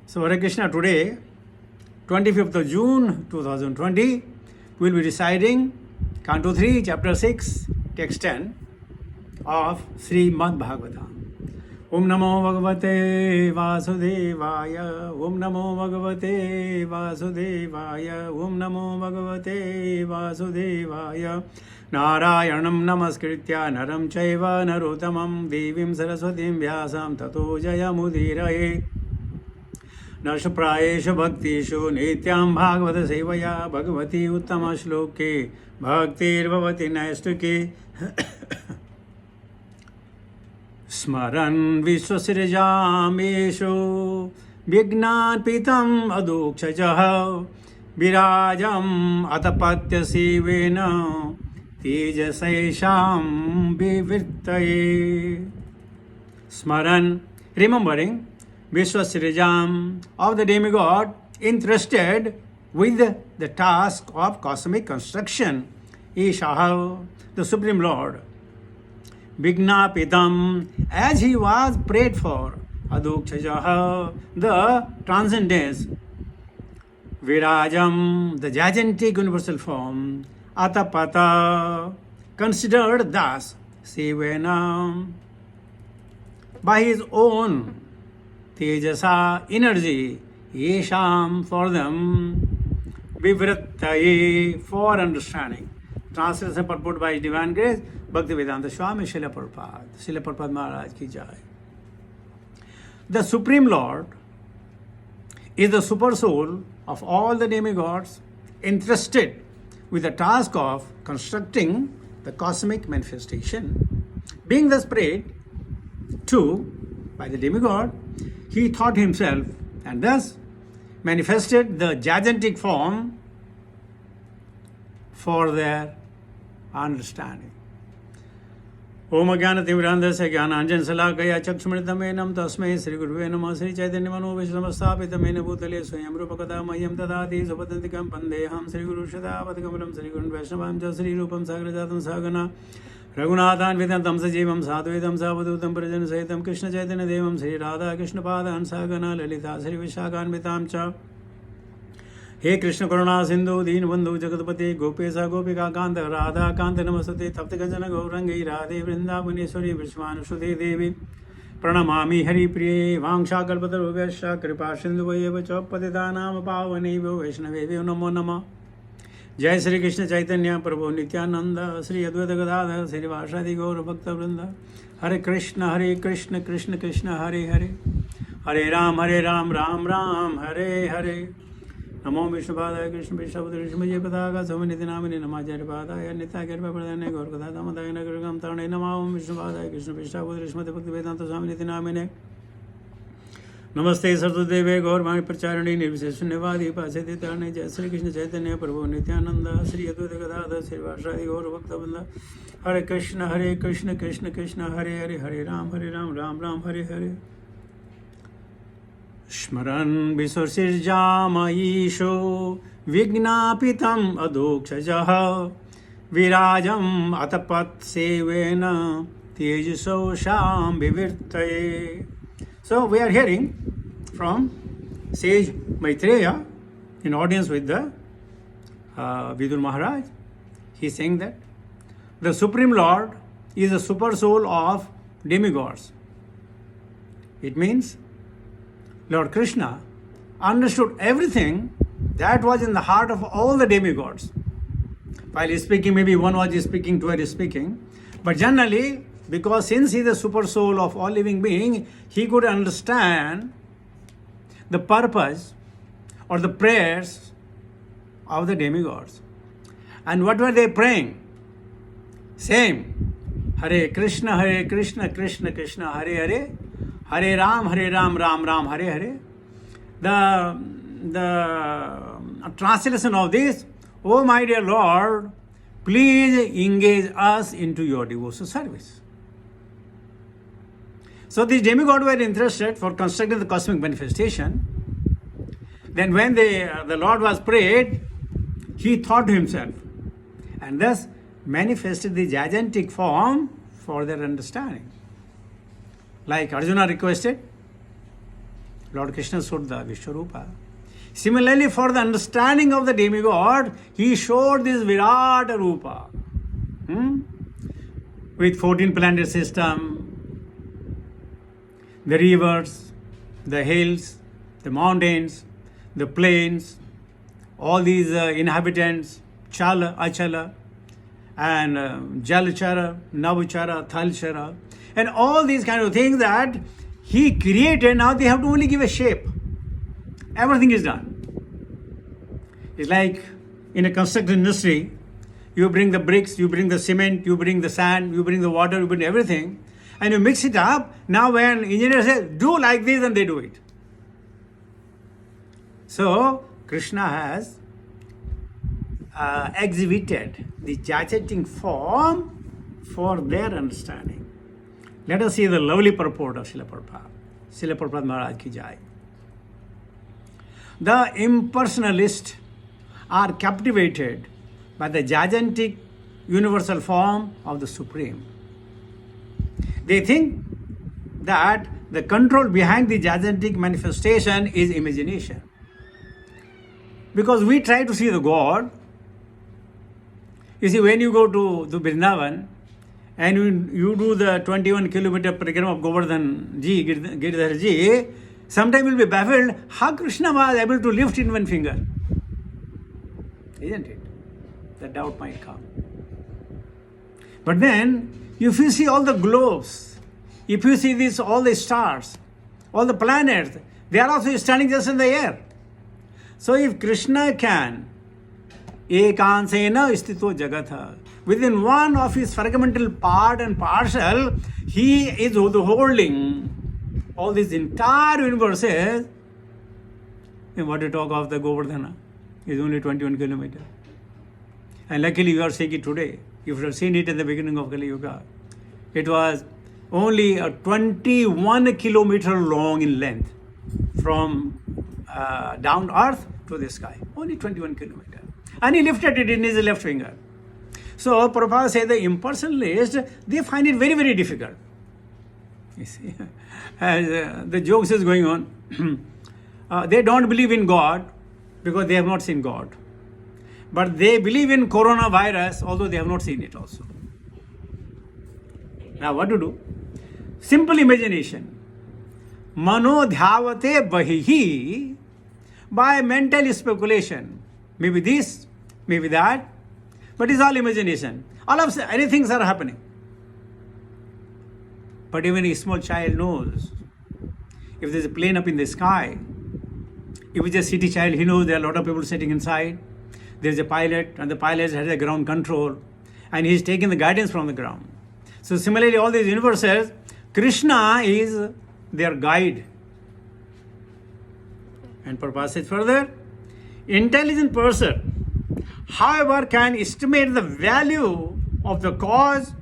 So Hare Krishna, today, 25th of June 2020, we will be reciting Canto 3, Chapter 6, Text 10 of Srimad Bhagavatam. Om Namo Bhagavate Vasudevaya, Om Namo Bhagavate Vasudevaya, Om Namo Bhagavate Vasudevaya. Narayanam Namaskritya Naram Chaiva Narottamam Devim Saraswatim Vyasam Tato Jayamudiraye. नर्षप्रायेषु भक्तिषु नित्यां Bhagavat सेवया भगवती उत्तमश्लोके भक्तिर्भवति नैष्टिके स्मरन् विश्वसृजामेषु विज्ञानपीतम् अदोक्षजः विराजम् अतपत्यसेवेन तेजसैषां विवृत्तये. Smaran, remembering Vishwasrijam of the demigod interested with the task of cosmic construction. Ishaha, the Supreme Lord. Vignapitam, as he was prayed for. Adokshajaha, the transcendence. Virajam, the gigantic universal form. Atapata, considered thus. Sevena, by his own Tejasa, energy, Yesham, for them, Vivrittaye, for understanding. Translation purport by His Divine Grace, Bhaktivedanta Swami Srila Prabhupada. Srila Prabhupada Maharaj ki jai. The Supreme Lord is the super soul of all the demigods, entrusted with the task of constructing the cosmic manifestation. Being thus prayed to by the demigod, he thought himself and thus manifested the gigantic form for their understanding. Om Ajnana Timirandhasya Jnananjana Salakaya Chakshumritamena Tasmai Sri Guruve Namah Sri Chaitanya Mano Vishnamasthapitame Bhutale Swayam Rupakata Mayam Tadati Supatantikam Pandeham Sri Guru Shadapatikamulam Sri Guru Vaishnavam Cha Sri Rupam Sagrajatam Sagana Raghunathan Vedam Sajivam Sadhvedam Savadutam Prajan Sahitam Krishna Chaitanya Devam Sri Radha Krishna Padan Sagana Lalita Sri Vishakan Vitam Cha. हे कृष्ण करुणा सिंधु दीन बंधु जगतपति गोपेशा गोपिका कांत राधा कांत नमस्ते तप्त कंचन गौरंगी राधे वृंदावनेश्वरी विश्वानुसुते देवी प्रणमामि हरिप्रिये वांशाकल्पतरुभ्यश्च कृपा सिन्धुभ्येव च पतितानां पावनेभ्यो वैष्णवेभ्यो नमो नमः. जय श्री कृष्ण चैतन्य प्रभु नित्यानंद श्री अद्वैत गदाधर श्रीवासादि गौर भक्तवृंद. हरे कृष्ण कृष्ण कृष्ण हरे हरे, हरे राम राम राम हरे हरे. नमो विष्णुपादाय कृष्ण विष्णुपदे पताका समनिधि नामिने नमाचार्यपादाय नित्याचार्यप्रदाय गौरकथा दामोदाय नगरगम तरणे नमो विष्णुपादाय कृष्ण विष्णुपदे भक्तिवेदांत स्वामिनिधि नामिने. नमस्ते सरस्वतीदेवे गौरवाणी प्रचारिणी निर्विशेष शून्यवादी पाशेति तरणे. जय श्री कृष्ण चैतन्य प्रभु नित्यानंद श्री अद्वैत गदाधर श्रीवासादि गौर भक्तवृंद. हरे कृष्ण कृष्ण कृष्ण हरे हरे, हरे राम राम राम हरे हरे. स्मरन् विश्वसृजामयीशो विज्ञापितम् अदोक्षजः विराजम् अतपत्सेवेन तेजसोषां विवृत्तये. So we are hearing from sage Maitreya in audience with the Vidur Maharaj. He is saying that the Supreme Lord is the super soul of demigods. It means Lord Krishna understood everything that was in the heart of all the demigods. While he is speaking, maybe one was speaking, two are speaking. But generally, because since he is the super soul of all living beings, he could understand the purpose or the prayers of the demigods. And what were they praying? Same. Hare Krishna, Krishna Krishna, Hare Hare. Hare Ram, Ram Ram, Hare Hare. The translation of this, oh my dear Lord, please engage us into your devotional service. So these demigods were interested for constructing the cosmic manifestation. Then when the Lord was prayed, he thought to himself and thus manifested the gigantic form for their understanding. Like Arjuna requested, Lord Krishna showed the Vishwarupa. Similarly, for the understanding of the demigod, he showed this Virata Rupa. With 14 planet system, the rivers, the hills, the mountains, the plains, all these inhabitants, Chala, Achala, and Jalchara, Navchara, Thalchara, and all these kind of things that he created. Now they have to only give a shape. Everything is done. It's like in a construction industry, you bring the bricks, you bring the cement, you bring the sand, you bring the water, you bring everything, and you mix it up. Now when engineers say, do like this, and they do it. So Krishna has exhibited the gigantic form for their understanding. Let us see the lovely purport of Srila Prabhupada. Srila Prabhupada Maharaj ki jai. The impersonalists are captivated by the gigantic universal form of the Supreme. They think that the control behind the gigantic manifestation is imagination. Because we try to see the God. You see, when you go to Vrindavan and you do the 21 kilometer program of Govardhan Ji, Giridhar Ji, sometimes you'll be baffled how Krishna was able to lift in one finger. Isn't it? The doubt might come. But then, if you see all the globes, if you see this, all the stars, all the planets, they are also standing just in the air. So if Krishna can, ekansena istito jagatha, within one of his fragmental part and parcel, he is holding all these entire universes. And what to talk of the Govardhana? It's only 21 kilometers. And luckily you are seeing it today. If you have seen it in the beginning of Kali Yuga, it was only 21 kilometer long in length from down earth to the sky. Only 21 kilometers. And he lifted it in his left finger. So Prabhupada said the impersonalists, they find it very, very difficult. You see, as the jokes is going on, they don't believe in God because they have not seen God. But they believe in coronavirus, although they have not seen it also. Now what to do? Simple imagination. Mano dhyavate bahihi, by mental speculation. Maybe this, maybe that, but it's all imagination. All of anything are happening. But even a small child knows. If there's a plane up in the sky, if it's a city child, he knows there are a lot of people sitting inside. There's a pilot, and the pilot has a ground control, and he's taking the guidance from the ground. So similarly, all these universes, Krishna is their guide. And Prabhupada says further, intelligent person, however, can estimate the value of the cause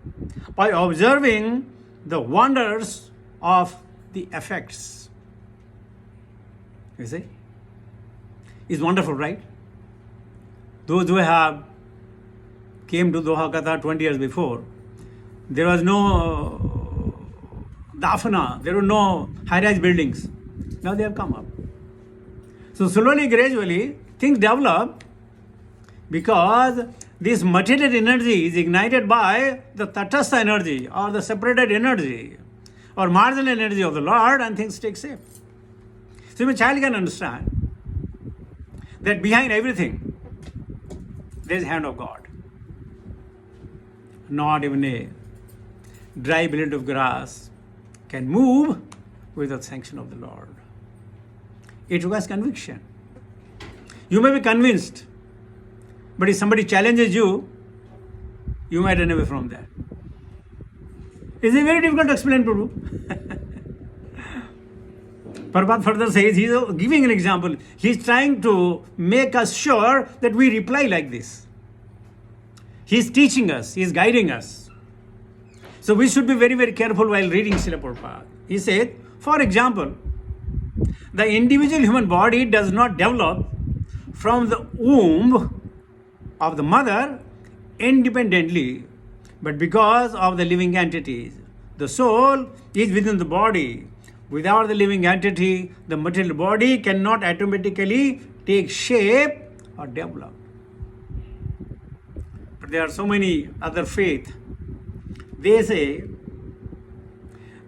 by observing the wonders of the effects. You see? It's wonderful, right? Those who have came to Doha, Qatar 20 years before, there was no dafana, there were no high-rise buildings. Now they have come up. So slowly, gradually, things develop because this material energy is ignited by the tatastha energy or the separated energy or marginal energy of the Lord, and things take shape. So a child can understand that behind everything there is hand of God. Not even a dry blade of grass can move without sanction of the Lord. It requires conviction. You may be convinced, but if somebody challenges you, you might run away from that. It's very difficult to explain to do. Prabhupada further says, he's giving an example. He's trying to make us sure that we reply like this. He's teaching us, he's guiding us. So we should be very, very careful while reading Srila Prabhupada. He said, for example, the individual human body does not develop from the womb of the mother independently, but because of the living entities. The soul is within the body, Without the living entity, the material body cannot automatically take shape or develop. But there are so many other faiths. They say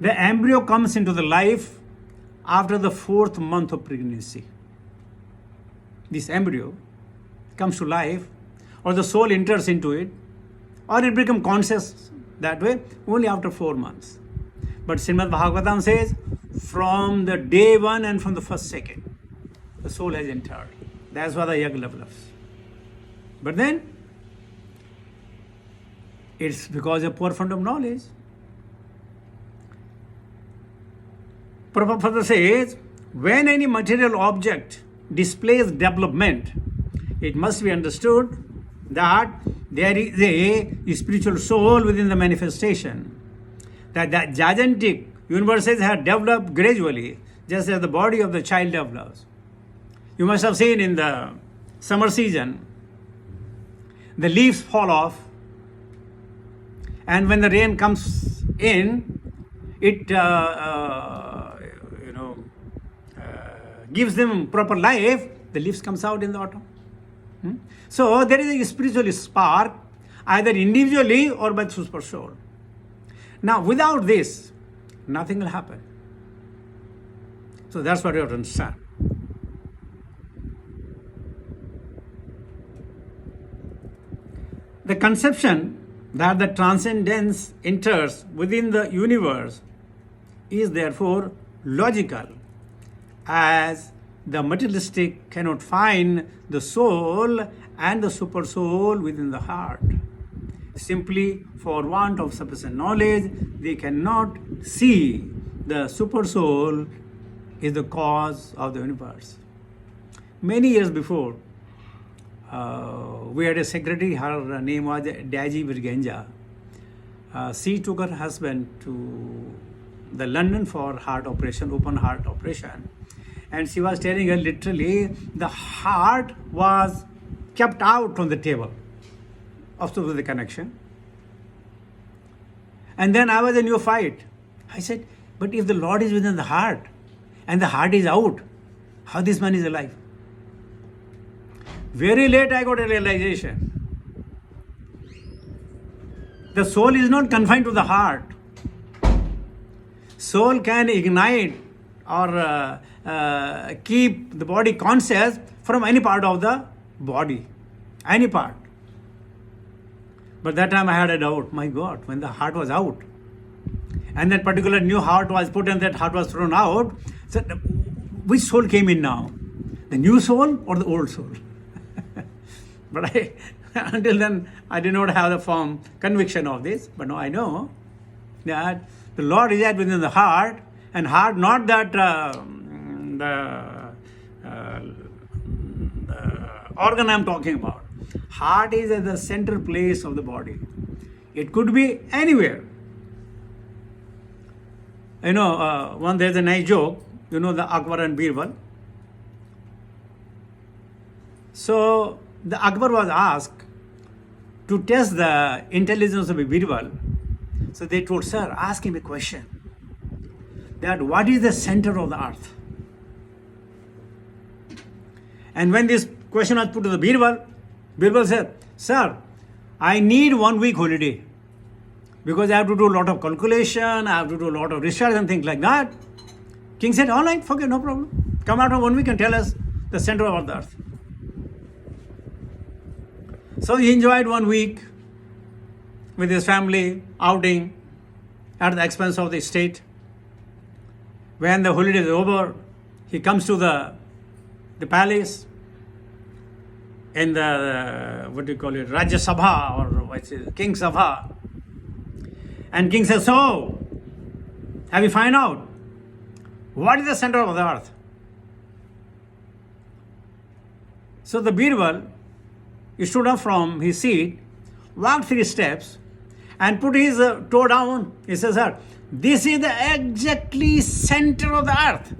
the embryo comes into the life after the 4th month of pregnancy. This embryo comes to life, or the soul enters into it, or it becomes conscious that way only after 4 months. But Srimad Bhagavatam says, from the day 1 and from the first second, the soul has entered. That's why the yag develops. But then, it's because of poor fund of knowledge. Prabhupada says, when any material object displays development, it must be understood that there is a spiritual soul within the manifestation. That gigantic universes have developed gradually, just as the body of the child develops. You must have seen in the summer season, the leaves fall off, and when the rain comes in, it gives them proper life. The leaves comes out in the autumn. So there is a spiritual spark, either individually or by the super soul. Now, without this, nothing will happen. So that's what you have to understand. The conception that the transcendence enters within the universe is therefore logical, as the materialistic cannot find the soul and the super soul within the heart. Simply for want of sufficient knowledge, they cannot see the super soul is the cause of the universe. Many years before, we had a secretary, her name was Daji Virgenja. She took her husband to the London for heart operation, open heart operation. And she was telling her literally the heart was kept out on the table after the connection. And then I was in your fight. I said, but if the Lord is within the heart and the heart is out, how this man is alive? Very late I got a realization. The soul is not confined to the heart. Soul can ignite or keep the body conscious from any part of the body, any part. But that time I had a doubt, my God, when the heart was out, and that particular new heart was put and that heart was thrown out, so which soul came in now? The new soul or the old soul? But until then, I did not have the firm conviction of this. But now I know that the Lord resides within the heart, and heart not that the organ I'm talking about. Heart is at the center place of the body. It could be anywhere. One there's a nice joke. The Akbar and Birbal. So the Akbar was asked to test the intelligence of a Birbal. So they told, sir, ask him a question. That what is the center of the earth? And when this question was put to the Birbal, Birbal said, sir, I need 1 week holiday because I have to do a lot of calculation, I have to do a lot of research and things like that. King said, all right, okay, no problem. Come out of 1 week and tell us the center of the earth. So he enjoyed 1 week with his family, outing at the expense of the state. When the holiday is over, he comes to the palace in the, Rajya Sabha or what's it, King Sabha. And King says, so, have you found out what is the center of the earth? So the Birbal, he stood up from his seat, walked 3 steps, and put his toe down. He says, sir, this is the exactly center of the earth.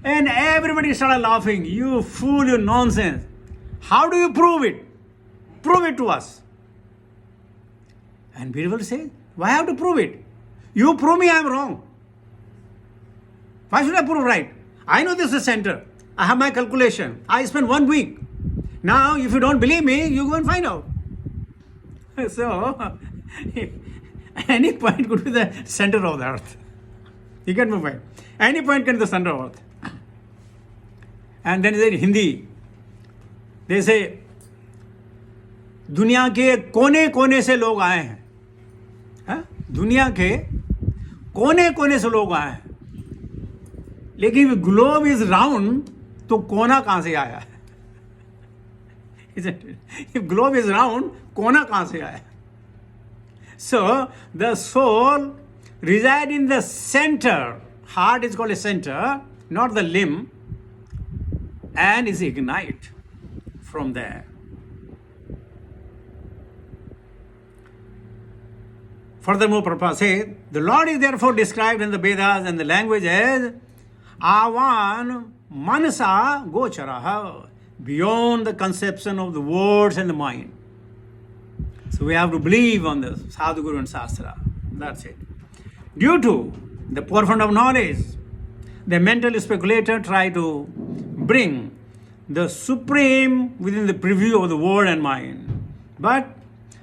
And everybody started laughing. You fool, you nonsense. How do you prove it? Prove it to us. And Birbal says, why have to prove it? You prove me I am wrong. Why should I prove right? I know this is center. I have my calculation. I spent 1 week. Now, if you don't believe me, you go and find out. So, any point could be the center of the earth. You get my point. Any point can be the center of earth. And then in Hindi, they say, दुनिया के कोने कोने से लोग आए हैं. दुनिया के कोने कोने से लोग आए हैं, लेकिन ग्लोब इज राउंड तो कोना कहां से आया है? If globe is round, कोना कहां से आया? So the soul reside in the center. Heart is called a center, not the limb, and is ignite from there. Furthermore, Prabhupada says, the Lord is therefore described in the Vedas and the language as Avan Manasa Gocharaha, beyond the conception of the words and the mind. So we have to believe on the Sadhguru and Shastra. That's it. Due to the forefront of knowledge, the mental speculator try to bring the supreme within the preview of the word and mind. But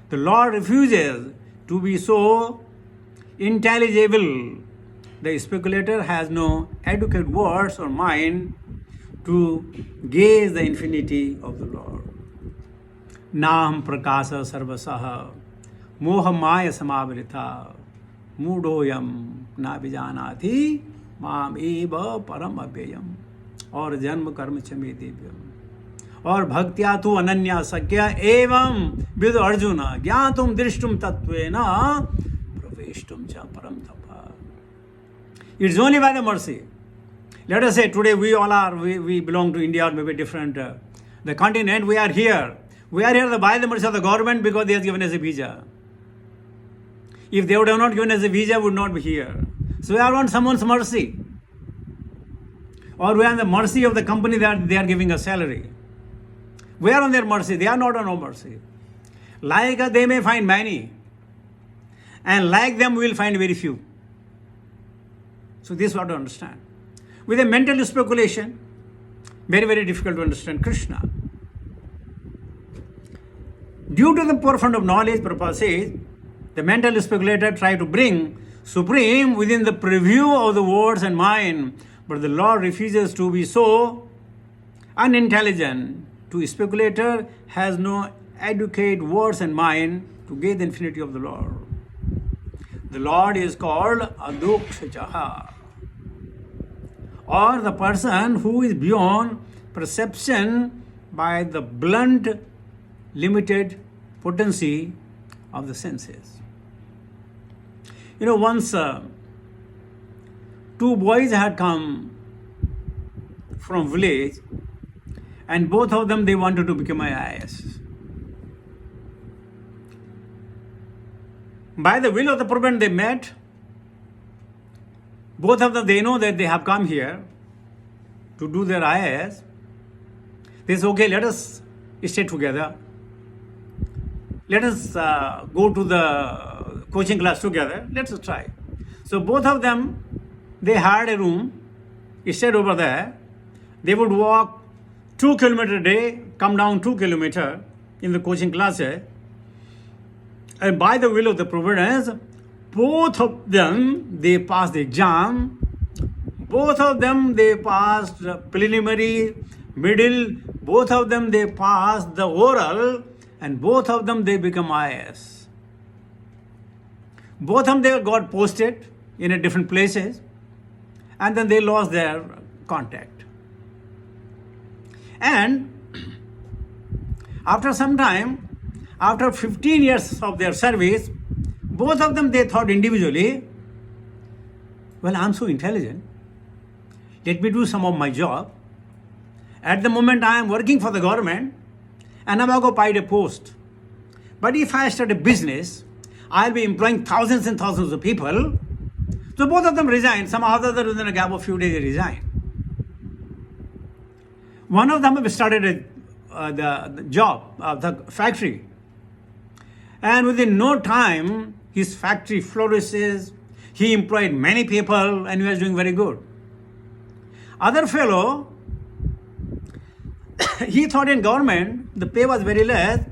the Lord refuses to be so intelligible. The speculator has no adequate words or mind to gaze the infinity of the Lord. Nam prakasa sarvasaha moha maya samavrita mudoyam na vijanati mam eva param abhyayam और जन्म कर्म चमे दिव्यम और भक्त्या तु अनन्या सक्या एवं with Arjun ज्ञातुम दृष्टुम तत्वेन प्रवेष्टुम च परम तप. It's only by the mercy. Let us say today we belong to India or maybe different the continent. We are here by the mercy of the government because they have given us a visa. If they would have not given us a visa, we would not be here. So we are on someone's mercy. Or we are on the mercy of the company that they are giving us salary. We are on their mercy. They are not on our mercy. Like us, they may find many. And like them, we will find very few. So this is what to understand. With a mental speculation, very, very difficult to understand Krishna. Due to the forefront of knowledge, Prabhupada says, the mental speculator try to bring supreme within the preview of the words and mind, but the Lord refuses to be so unintelligent. To speculator has no adequate words and mind to gain the infinity of the Lord. The Lord is called Adukshajaha, or the person who is beyond perception by the blunt, limited potency of the senses. You know, once two boys had come from village, and both of them, they wanted to become IAS. By the will of the Prabhupada, they met. Both of them, they know that they have come here to do their IAS. They say, okay, let us stay together. Let us go to the coaching class together. Let us try. So both of them, they hired a room, stayed over there. They would walk 2 kilometers a day, come down 2 kilometers in the coaching classes. And by the will of the Providence, both of them, they passed the exam. Both of them, they passed the preliminary, middle. Both of them, they passed the oral. And both of them, they become IAS. Both of them, they got posted in a different places. And then they lost their contact. And after some time, after 15 years of their service, both of them, they thought individually, well, I'm so intelligent. Let me do some of my job. At the moment, I am working for the government, and I'm going to paid a post. But if I start a business, I'll be employing thousands and thousands of people. So both of them resigned. Some other within a gap of a few days, they resigned. One of them started the job, the factory. And within no time, his factory flourishes. He employed many people and he was doing very good. Other fellow, he thought in government, the pay was very less.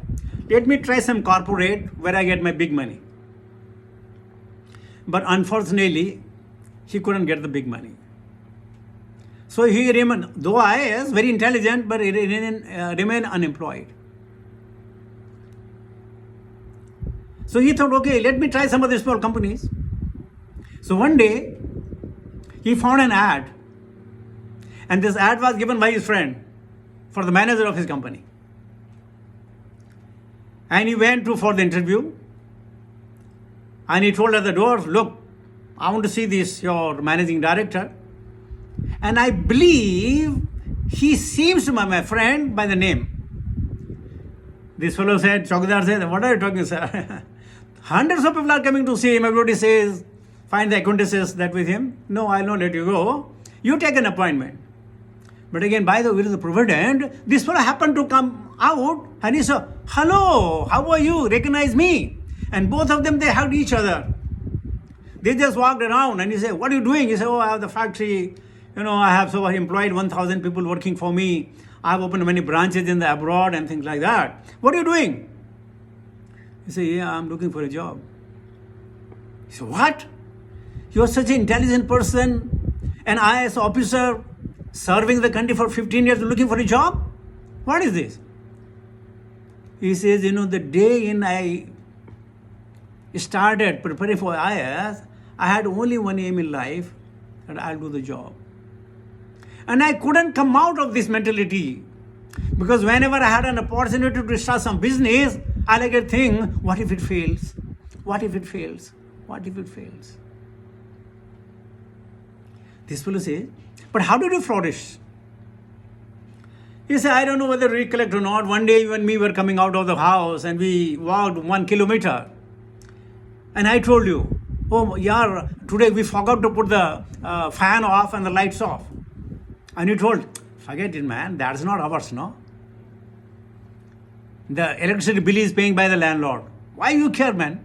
Let me try some corporate where I get my big money. But unfortunately, he couldn't get the big money. So he remained, though IAS, very intelligent, but he remained unemployed. So he thought, okay, let me try some of these small companies. So one day, he found an ad. And this ad was given by his friend for the manager of his company. And he went for the interview. And he told at the door, look, I want to see this, your managing director. And I believe he seems to be my friend by the name. This fellow said, Chaudhary said, what are you talking, sir? Hundreds of people are coming to see him. Everybody says, find the acquaintances that with him. No, I'll not let you go. You take an appointment. But again, by the will of the provident, this fellow happened to come out and he said, hello, how are you? Recognize me. And both of them, they hugged each other. They just walked around and he said, what are you doing? He said, oh, I have the factory. I have so employed 1,000 people working for me. I have opened many branches in the abroad and things like that. What are you doing? He said, yeah, I'm looking for a job. He said, what? You are such an intelligent person, an IAS officer, serving the country for 15 years, looking for a job? What is this? He says, the day I started preparing for IAS, I had only one aim in life, that I'll do the job. And I couldn't come out of this mentality. Because whenever I had an opportunity to start some business, I like to think, what if it fails? What if it fails? What if it fails? This fellow says, but how did you flourish? He said, I don't know whether you recollect or not. One day you and me were coming out of the house and we walked 1 kilometer. And I told you, oh, yeah, today we forgot to put the fan off and the lights off. And you told, forget it, man, that's not ours, no? The electricity bill is paying by the landlord. Why you care, man?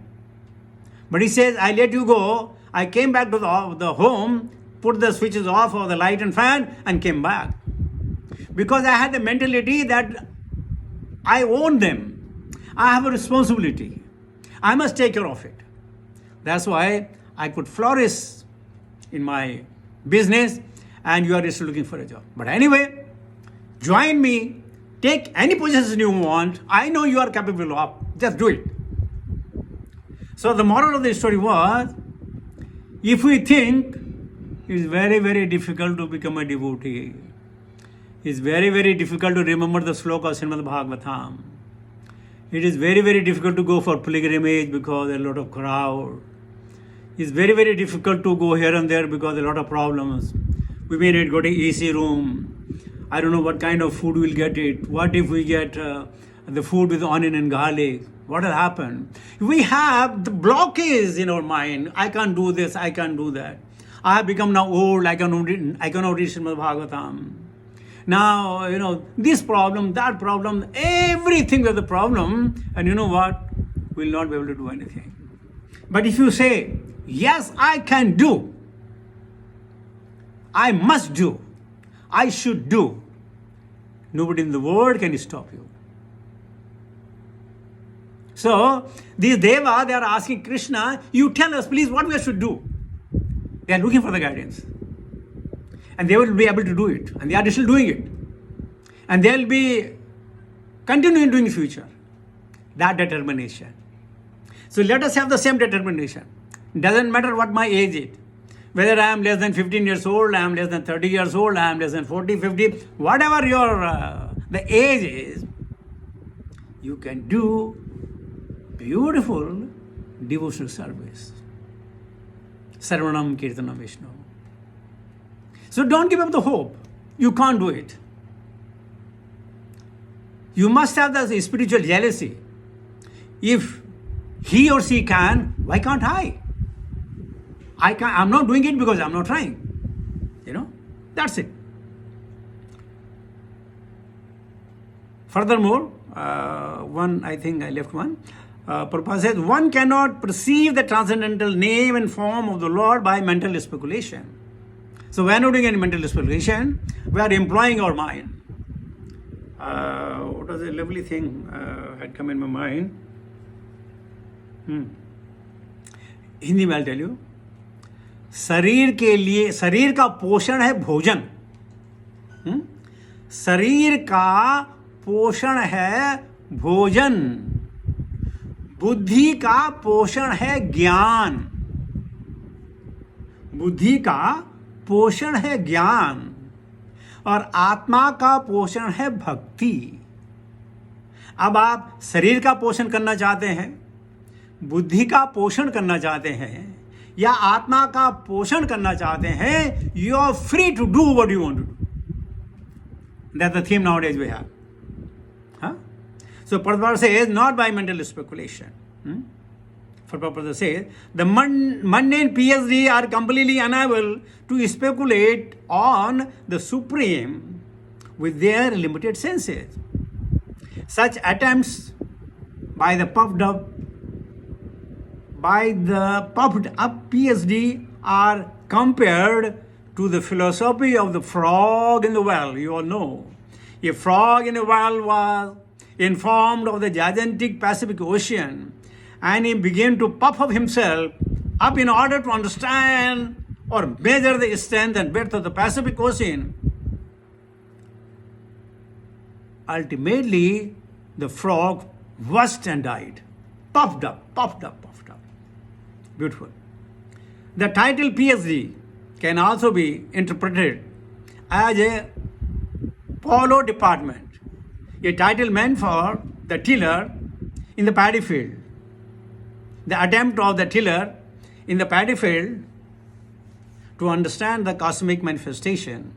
But he says, I let you go. I came back to the home, put the switches off of the light and fan and came back. Because I had the mentality that I own them. I have a responsibility. I must take care of it. That's why I could flourish in my business and you are still looking for a job. But anyway, join me. Take any position you want. I know you are capable of. Just do it. So the moral of the story was, if we think it's very, very difficult to become a devotee, it's very, very difficult to remember the sloka of Srimad Bhagavatam. It is very, very difficult to go for pilgrimage because there are a lot of crowd. It's very, very difficult to go here and there because there are a lot of problems. We may not go to AC room. I don't know what kind of food we'll get it. What if we get the food with onion and garlic? What will happen? We have the blockage in our mind. I can't do this. I can't do that. I have become now old. I cannot read Srimad Bhagavatam. Now, this problem, that problem, everything with the problem. And you know what? We'll not be able to do anything. But if you say, yes, I can do. I must do. I should do. Nobody in the world can stop you. So, these Deva, they are asking Krishna, you tell us please what we should do. They are looking for the guidance. And they will be able to do it. And they are still doing it. And they will be continuing doing in the future. That determination. So let us have the same determination. Doesn't matter what my age is. Whether I am less than 15 years old, I am less than 30 years old, I am less than 40, 50, whatever your the age is, you can do beautiful devotional service. Sarvanam Kirtanam Vishnu. So don't give up the hope. You can't do it. You must have the spiritual jealousy. If he or she can, why can't I? I'm not doing it because I'm not trying. That's it. Furthermore, I think I left one. Prabhupada says, one cannot perceive the transcendental name and form of the Lord by mental speculation. So we are not doing any mental speculation. We are employing our mind. What was a lovely thing had come in my mind. Hindi में I'll tell you. शरीर के लिए, शरीर का पोषण है भोजन. शरीर का पोषण है भोजन. बुद्धि का पोषण है ज्ञान. बुद्धि का पोषण है ज्ञान और आत्मा का पोषण है भक्ति. अब आप शरीर का पोषण करना चाहते हैं, बुद्धि का पोषण करना चाहते हैं या आत्मा का पोषण करना चाहते हैं, you are free to do what you want to do. That's the theme nowadays we have. So Prabhupada says, not by mental speculation. Prabhupada says, the mundane PhD are completely unable to speculate on the Supreme with their limited senses. Such attempts by the puffed up PhD are compared to the philosophy of the frog in the well. You all know, a frog in a well was informed of the gigantic Pacific Ocean, and he began to puff up himself up in order to understand or measure the strength and breadth of the Pacific Ocean. Ultimately, the frog burst and died. Puffed up, puffed up, puffed up. Beautiful. The title PhD can also be interpreted as a polo department, a title meant for the tiller in the paddy field. The attempt of the tiller in the paddy field to understand the cosmic manifestation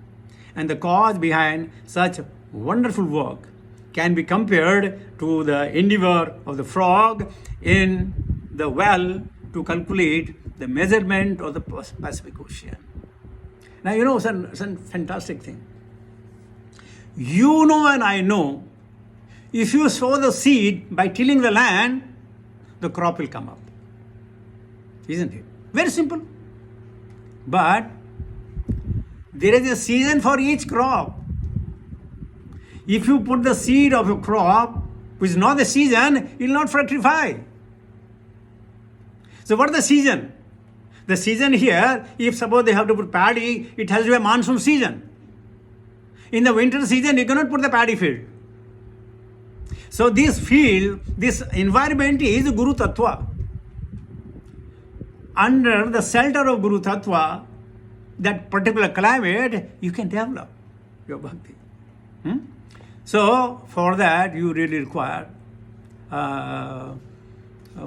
and the cause behind such wonderful work can be compared to the endeavor of the frog in the well to calculate the measurement of the Pacific Ocean. Now, you know, some fantastic thing. You know and I know, if you sow the seed by tilling the land, the crop will come up. Isn't it? Very simple. But there is a season for each crop. If you put the seed of a crop which is not the season, it will not fructify. So what is the season? The season here, if suppose they have to put paddy, it has to be a monsoon season. In the winter season, you cannot put the paddy field. So this field, this environment is Guru Tattva. Under the shelter of Guru Tattva, that particular climate, you can develop your bhakti. So for that, you really require,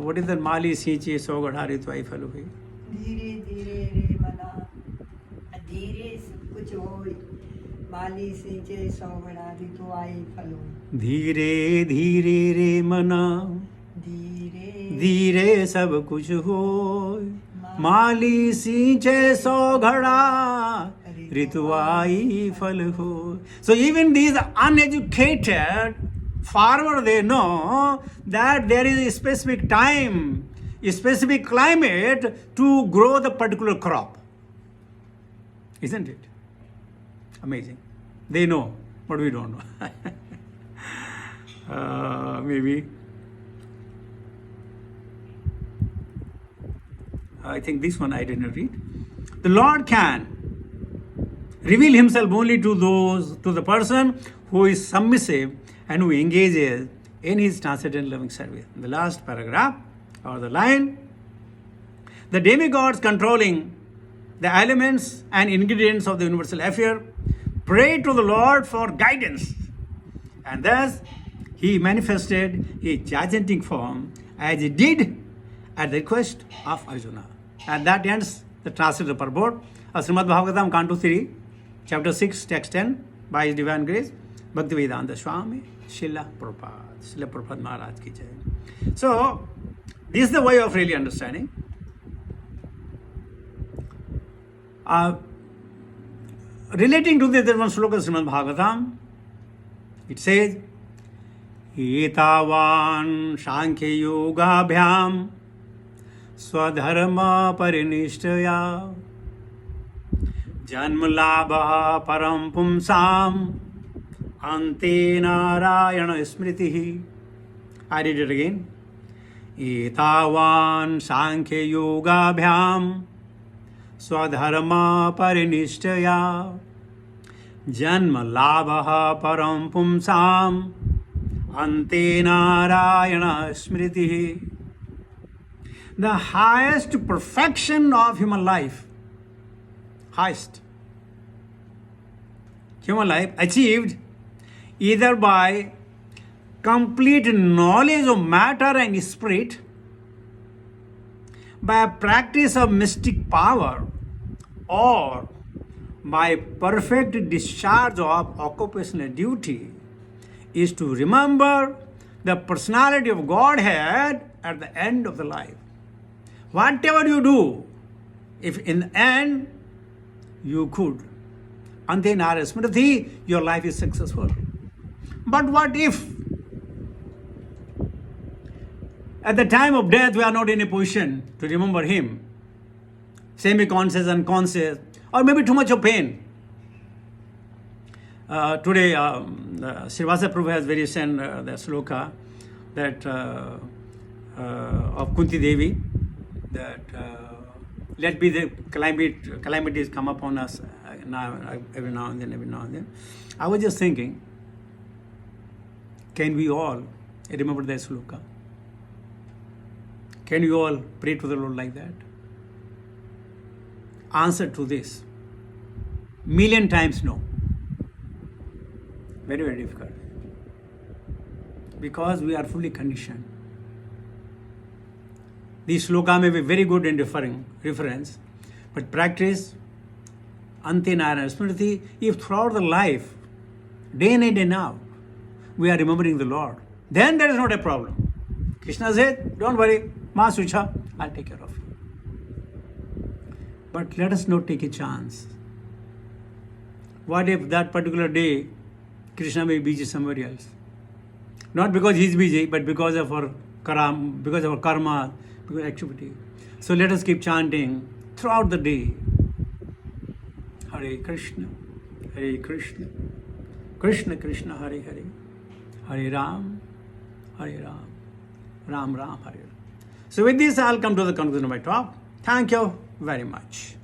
what is the Mali Sinchi Sogadhari Tvai Faluhi? धीरे धीरे रे मना धीरे कुछ होय माली सिंचे सौगड़ा ऋतु आई फलो. धीरे धीरे रे मना धीरे धीरे सब कुछ होय माली सींचे सौ घड़ा ऋतु आई फल हो. So even these uneducated farmer, they know that there is a specific time, a specific climate to grow the particular crop. Isn't it? Amazing. They know, but we don't know. Maybe. I think this one I didn't read. The Lord can reveal himself only to the person who is submissive and who engages in his transcendent loving service. The last paragraph or the line, the demigods controlling the elements and ingredients of the universal affair prayed to the Lord for guidance, and thus he manifested his gigantic form as he did at the request of Arjuna. And that ends the translated purport of Srimad Bhagavatam, Canto 3, Chapter 6, Text 10, by His Divine Grace, Bhaktivedanta Swami, Srila Prabhupada. Srila Prabhupada Maharaj ki jai. So, this is the way of really understanding. Relating to this, there is one sloka of Srimad Bhagavatam. It says, Etavan Sankhya Yoga Bhyam Swadharma Parinishthaya Janmalabha param pumsam ante narayana smritihi. I read it again. Etavan sankhya yoga bhyam swadharma parinishthaya janmalabha param pumsam ante narayana smritihi. The highest perfection of human life, human life achieved either by complete knowledge of matter and spirit, by a practice of mystic power, or by perfect discharge of occupational duty, is to remember the personality of Godhead at the end of the life. Whatever you do, if in the end you could, ante narayana smriti, your life is successful. But what if at the time of death we are not in a position to remember him, semi-conscious, unconscious, or maybe too much of pain? Today, Srivasa Prabhu has very sent the sloka that of Kunti Devi, that let be the calamities come upon us every now and then. I was just thinking, can we all remember that sloka? Can you all pray to the Lord like that? Answer to this, million times no. Very, very difficult. Because we are fully conditioned. This sloka may be very good in reference, but practice ante narayana smriti, if throughout the life, day in and day out, we are remembering the Lord, then there is not a problem. Krishna said, don't worry, Ma Sucha, I'll take care of you. But let us not take a chance. What if that particular day, Krishna may be busy somewhere else? Not because he is busy, but because of our karma, because of activity. So let us keep chanting throughout the day. Hare Krishna, Krishna Krishna, Hare Hare, Hare Ram, Ram Ram, Hare Ram. So with this, I'll come to the conclusion of my talk. Thank you very much.